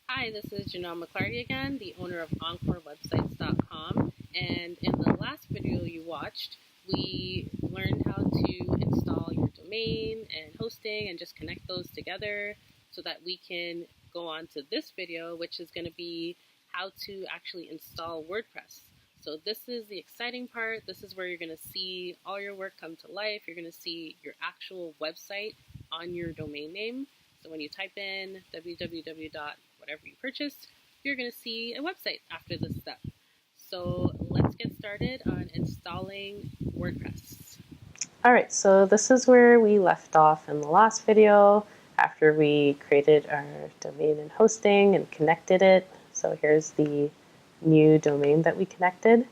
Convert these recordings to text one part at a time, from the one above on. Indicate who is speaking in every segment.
Speaker 1: Hi, this is Janelle McClarty again, the owner of EncoreWebsites.com. And in the last video you watched, we learned how to install your domain and hosting and just connect those together so that we can go on to this video, which is going to be how to actually install WordPress. So this is the exciting part. This is where you're going to see all your work come to life. You're going to see your actual website on your domain name. So when you type in www. whatever you purchased, you're going to see a website after this step. So let's get started on installing WordPress.
Speaker 2: All right, so this is where we left off in the last video after we created our domain and hosting and connected it. So here's the new domain that we connected.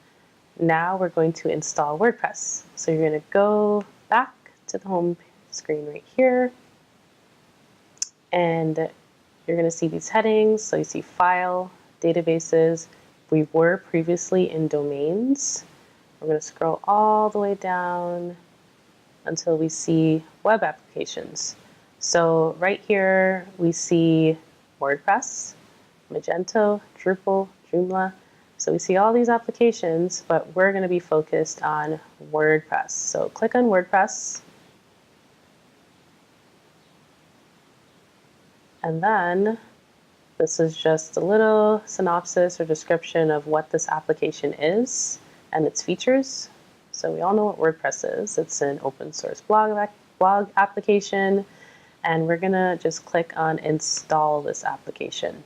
Speaker 2: Now we're going to install WordPress. So you're going to go back to the home screen right here, and you're going to see these headings. So you see file, databases. We were previously in domains. We're going to scroll all the way down until we see web applications. So right here we see WordPress, Magento, Drupal, Joomla. So we see all these applications, but we're going to be focused on WordPress. So click on WordPress. And then this is just a little synopsis or description of what this application is and its features. So we all know what WordPress is. It's an open source blog application, and we're gonna just click on install this application.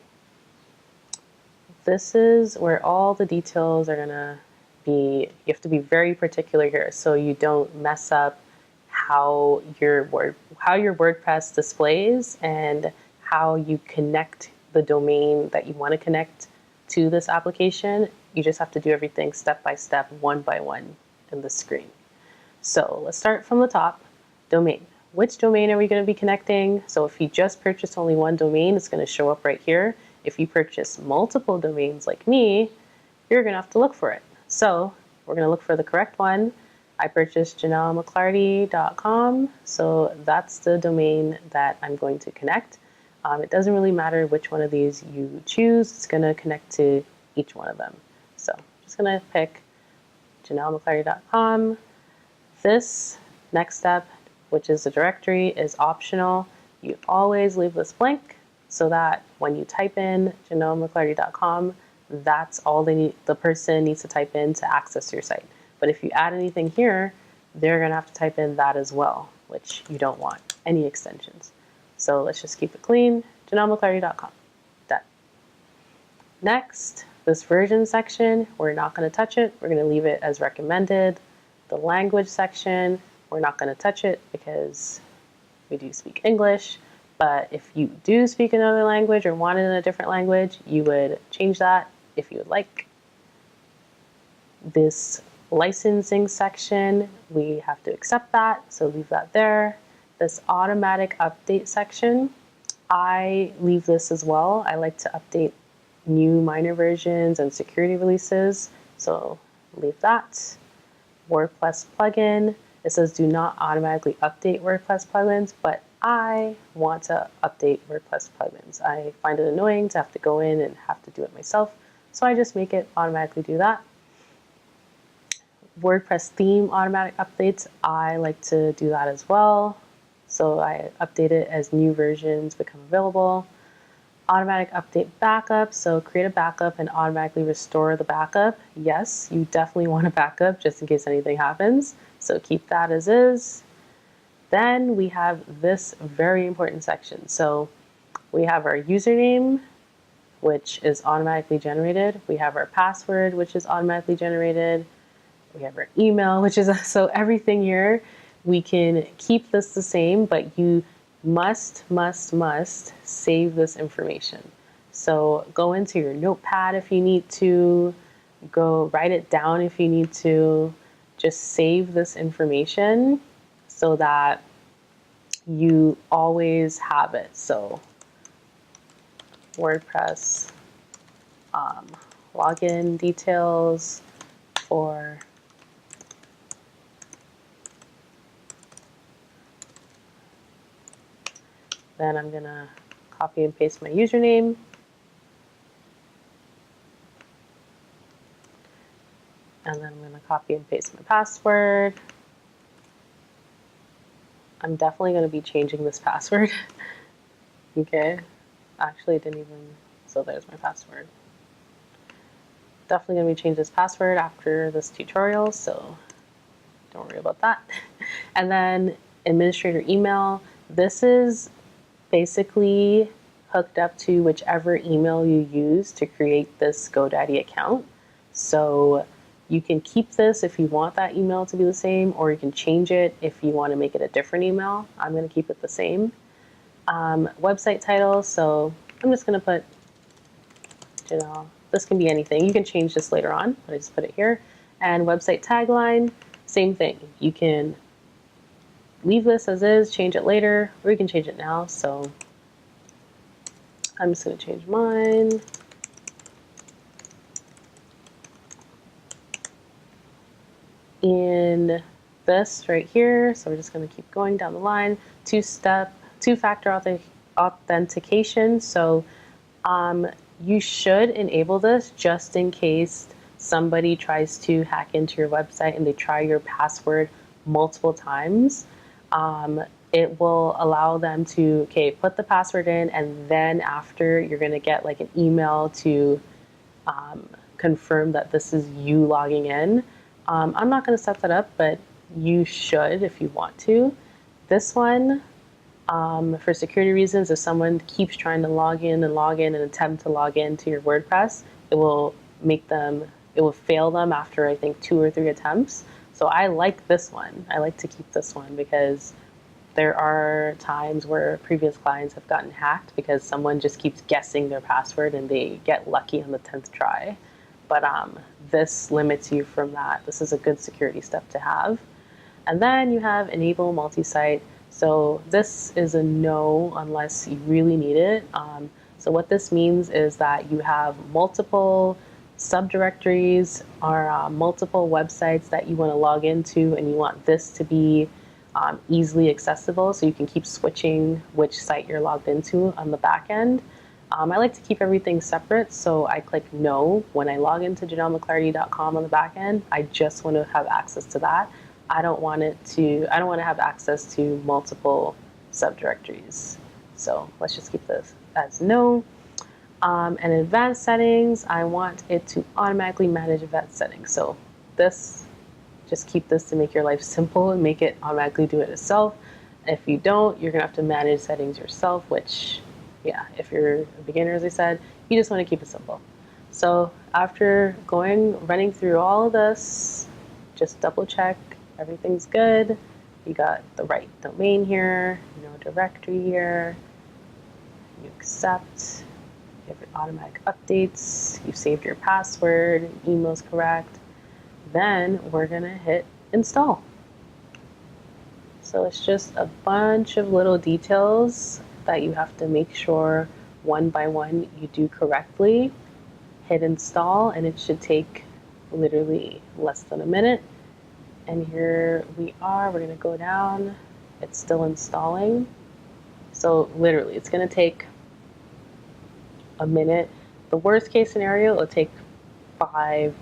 Speaker 2: This is where all the details are gonna be. You have to be very particular here so you don't mess up how your WordPress displays and how you connect the domain that you want to connect to this application. You just have to do everything step by step, one by one in the screen. So let's start from the top. Domain. Which domain are we going to be connecting? So if you just purchased only one domain, it's going to show up right here. If you purchase multiple domains like me, you're going to have to look for it. So we're going to look for the correct one. I purchased JanelleMcClarty.com, so that's the domain that I'm going to connect. It doesn't really matter which one of these you choose. It's going to connect to each one of them. So I'm just going to pick JanelleMcClarty.com. This next step, which is the directory, is optional. You always leave this blank so that when you type in JanelleMcClarty.com, that's all the person needs to type in to access your site. But if you add anything here, they're going to have to type in that as well, which you don't want, any extensions. So let's just keep it clean, JanelleMcClarty.com. Done. Next, this version section, we're not going to touch it. We're going to leave it as recommended. The language section, we're not going to touch it because we do speak English. But if you do speak another language or want it in a different language, you would change that if you would like. This licensing section, we have to accept that, so leave that there. This automatic update section, I leave this as well. I like to update new minor versions and security releases, so leave that. WordPress plugin, it says do not automatically update WordPress plugins, but I want to update WordPress plugins. I find it annoying to have to go in and have to do it myself, so I just make it automatically do that. WordPress theme automatic updates, I like to do that as well. So I update it as new versions become available. Automatic update backup, so create a backup and automatically restore the backup. Yes, you definitely want a backup just in case anything happens. So keep that as is. Then we have this very important section. So we have our username, which is automatically generated. We have our password, which is automatically generated. We have our email, which is so everything here. We can keep this the same, but you must save this information. So go into your notepad if you need to, go write it down if you need to, just save this information so that you always have it. So WordPress login details for then I'm gonna copy and paste my username. And then I'm going to copy and paste my password. I'm definitely going to be changing this password. Okay. Actually, it didn't even, so there's my password. Definitely going to be changing this password after this tutorial, so don't worry about that. And then administrator email. This is basically hooked up to whichever email you use to create this GoDaddy account. So you can keep this if you want that email to be the same, or you can change it if you want to make it a different email. I'm going to keep it the same. Website title, so I'm just going to put, this can be anything. You can change this later on, but I just put it here. And website tagline, same thing. You can leave this as is, change it later, or you can change it now. So I'm just going to change mine. In this right here, so we're just going to keep going down the line. Two-factor authentication. So you should enable this just in case somebody tries to hack into your website and they try your password multiple times. It will allow them to, put the password in, and then after you're going to get like an email to confirm that this is you logging in. I'm not going to set that up, but you should if you want to. This one, for security reasons, if someone keeps trying to log in and attempt to log into your WordPress, it will fail them after I think 2 or 3 attempts. So I like this one. I like to keep this one because there are times where previous clients have gotten hacked because someone just keeps guessing their password and they get lucky on the 10th try. But this limits you from that. This is a good security step to have. And then you have enable multi-site. So this is a no unless you really need it. So what this means is that you have multiple subdirectories or multiple websites that you want to log into, and you want this to be easily accessible so you can keep switching which site you're logged into on the back end. I like to keep everything separate, so I click no. When I log into JanelleMcClarty.com on the back end, I just want to have access to that. I don't want to have access to multiple subdirectories. So let's just keep this as no. And advanced settings, I want it to automatically manage advanced settings. So just keep this to make your life simple and make it automatically do it itself. If you don't, you're gonna have to manage settings yourself, which, yeah, if you're a beginner, as I said, you just want to keep it simple. So after running through all of this, just double check everything's good. You got the right domain here, no directory here. You accept, you have automatic updates, you saved your password, email's correct. Then we're gonna hit install. So it's just a bunch of little details that you have to make sure one by one you do correctly. Hit install, and it should take literally less than a minute. And here we are, we're gonna go down. It's still installing. So literally, it's gonna take a minute. The worst case scenario, it'll take 5,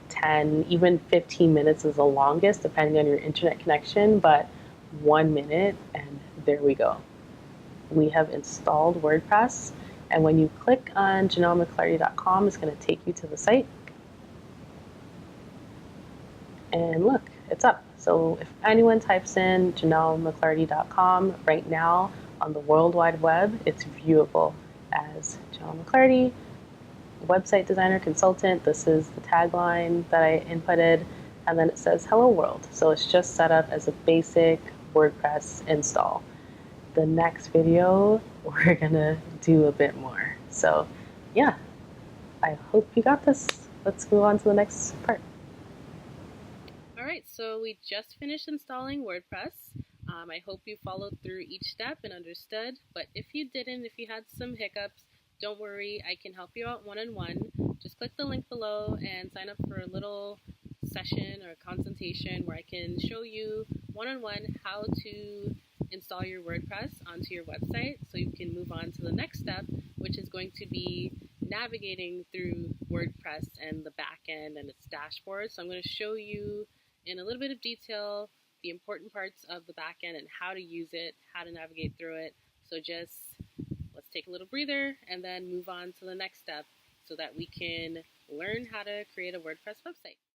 Speaker 2: 10, even 15 minutes is the longest, depending on your internet connection, but 1 minute, and there we go. We have installed WordPress, and when you click on JanelleMcClarty.com, it's going to take you to the site. And look, it's up. So if anyone types in JanelleMcClarty.com right now on the World Wide Web, it's viewable as Janelle McClarty, website designer consultant. This is the tagline that I inputted, and then it says hello world. So it's just set up as a basic WordPress install. The next video, we're gonna do a bit more. So yeah, I hope you got this. Let's move on to the next part.
Speaker 1: All right, so we just finished installing WordPress. I hope you followed through each step and understood, but if you didn't, if you had some hiccups, don't worry, I can help you out one-on-one. Just click the link below and sign up for a little session or consultation where I can show you one-on-one how to install your WordPress onto your website so you can move on to the next step, which is going to be navigating through WordPress and the backend and its dashboard. So I'm going to show you in a little bit of detail the important parts of the backend and how to use it, how to navigate through it. So just let's take a little breather and then move on to the next step so that we can learn how to create a WordPress website.